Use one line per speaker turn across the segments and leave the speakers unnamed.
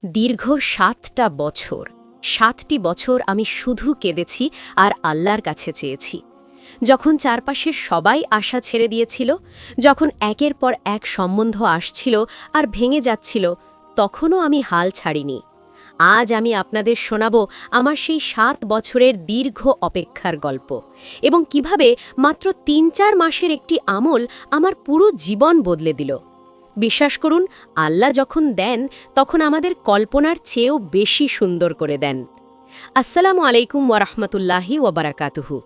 দীর্ঘ ৭টা বছর ৭টি বছর আমি শুধু কেঁদেছি আর আল্লাহর কাছে চেয়েছি। যখন চারপাশের সবাই আশা ছেড়ে দিয়েছিল, যখন একের পর এক সম্বন্ধ আসছিল আর ভেঙে যাচ্ছিল, তখনও আমি হাল ছাড়িনি। আজ আমি আপনাদের শোনাব আমার সেই ৭ বছরের দীর্ঘ অপেক্ষার গল্প এবং কিভাবে মাত্র ৩-৪ মাসের একটি আমল আমার পুরো জীবন বদলে দিল। বিশ্বাস করুন, আল্লাহ যখন দেন তখন আমাদের কল্পনার চেয়েও বেশি সুন্দর করে দেন। আসসালামু আলাইকুম ওয়ারাহমাতুল্লাহি ওয়াবারাকাতুহু।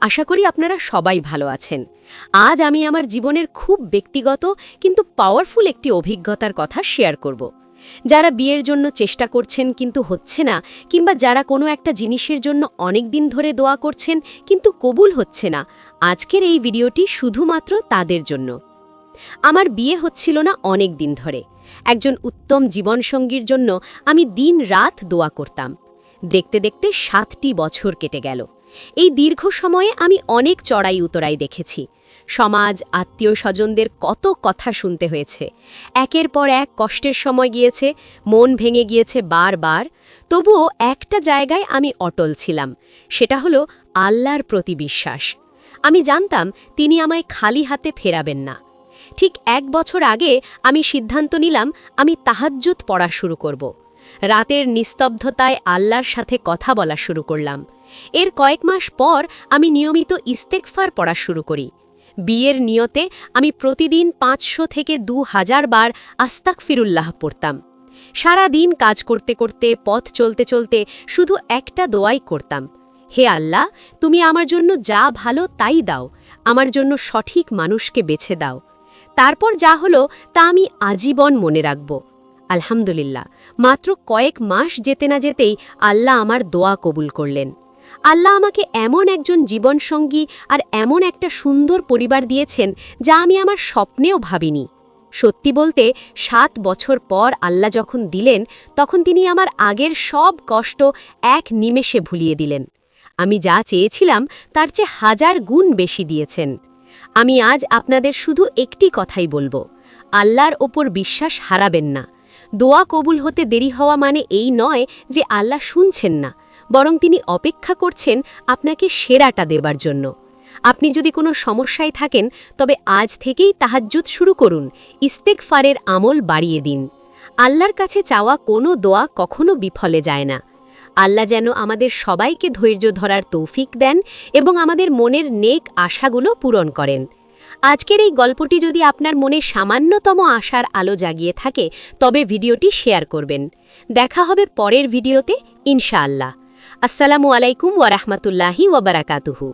আশা করি আপনারা সবাই ভালো আছেন। আজ আমি আমার জীবনের খুব ব্যক্তিগত কিন্তু পাওয়ারফুল একটি অভিজ্ঞতার কথা শেয়ার করব। যারা বিয়ের জন্য চেষ্টা করছেন কিন্তু হচ্ছে না, কিংবা যারা কোনো একটা জিনিসের জন্য অনেক দিন ধরে দোয়া করছেন কিন্তু কবুল হচ্ছে না, আজকের এই ভিডিওটি শুধুমাত্র তাদের জন্য। আমার বিয়ে হচ্ছিল না অনেক দিন ধরে। একজন উত্তম জীবনসঙ্গীর জন্য আমি দিন রাত দোয়া করতাম। দেখতে দেখতে ৭টি বছর কেটে গেল। এই দীর্ঘ সময়ে আমি অনেক চড়াই উতরাই দেখেছি। সমাজ, আত্মীয় স্বজনদের কত কথা শুনতে হয়েছে। একের পর এক কষ্টের সময় গিয়েছে, মন ভেঙে গিয়েছে বারবার। তবুও একটা জায়গায় আমি অটল ছিলাম, সেটা হলো আল্লাহর প্রতি বিশ্বাস। আমি জানতাম তিনি আমায় খালি হাতে ফেরাবেন না। ঠিক ১ বছর আগে আমি সিদ্ধান্ত নিলাম আমি তাহাজ্জুদ পড়া শুরু করব। রাতের নিস্তব্ধতায় আল্লাহর সাথে কথা বলা শুরু করলাম। এর কয়েক মাস পর আমি নিয়মিত ইস্তেগফার পড়া শুরু করি। বিয়ের নিয়তে আমি প্রতিদিন ৫০০ থেকে ২০০০ বার আস্তাগফিরুল্লাহ পড়তাম। সারা দিন কাজ করতে করতে, পথ চলতে চলতে শুধু একটা দোয়াই করতাম, হে আল্লাহ, তুমি আমার জন্য যা ভালো তাই দাও, আমার জন্য সঠিক মানুষকে বেছে দাও। তারপর যা হলো তা আমি আজীবন মনে রাখব। আলহামদুলিল্লাহ, মাত্র কয়েক মাস যেতে না যেতেই আল্লাহ আমার দোয়া কবুল করলেন। আল্লাহ আমাকে এমন একজন জীবনসঙ্গী আর এমন একটা সুন্দর পরিবার দিয়েছেন যা আমি আমার স্বপ্নেও ভাবিনি। সত্যি বলতে ৭ বছর পর আল্লাহ যখন দিলেন, তখন তিনি আমার আগের সব কষ্ট এক নিমেষে ভুলিয়ে দিলেন। আমি যা চেয়েছিলাম তার চেয়ে ১০০০ গুণ বেশি দিয়েছেন। আমি আজ আপনাদের শুধু একটি কথাই বলবো, আল্লাহর ওপর বিশ্বাস হারাবেন না। দোয়া কবুল হতে দেরি হওয়া মানে এই নয় যে আল্লাহ শুনছেন না, বরং তিনি অপেক্ষা করছেন আপনাকে সেরাটা দেবার জন্য। আপনি যদি কোনো সমস্যায় থাকেন, তবে আজ থেকেই তাহাজ্জুদ শুরু করুন, ইস্তেগফারের আমল বাড়িয়ে দিন। আল্লাহর কাছে চাওয়া কোনো দোয়া কখনো বিফলে যায় না। আল্লাহ যেন আমাদের সবাইকে ধৈর্য ধরার তৌফিক দেন এবং আমাদের মনের নেক আশাগুলো পূরণ করেন। আজকের এই গল্পটি যদি আপনার মনে সামান্যতম আশার আলো জাগিয়ে থাকে, তবে ভিডিওটি শেয়ার করবেন। দেখা হবে পরের ভিডিওতে ইনশাআল্লাহ। আসসালামু আলাইকুম ওয়ারাহমাতুল্লাহি ওয়াবারাকাতুহু।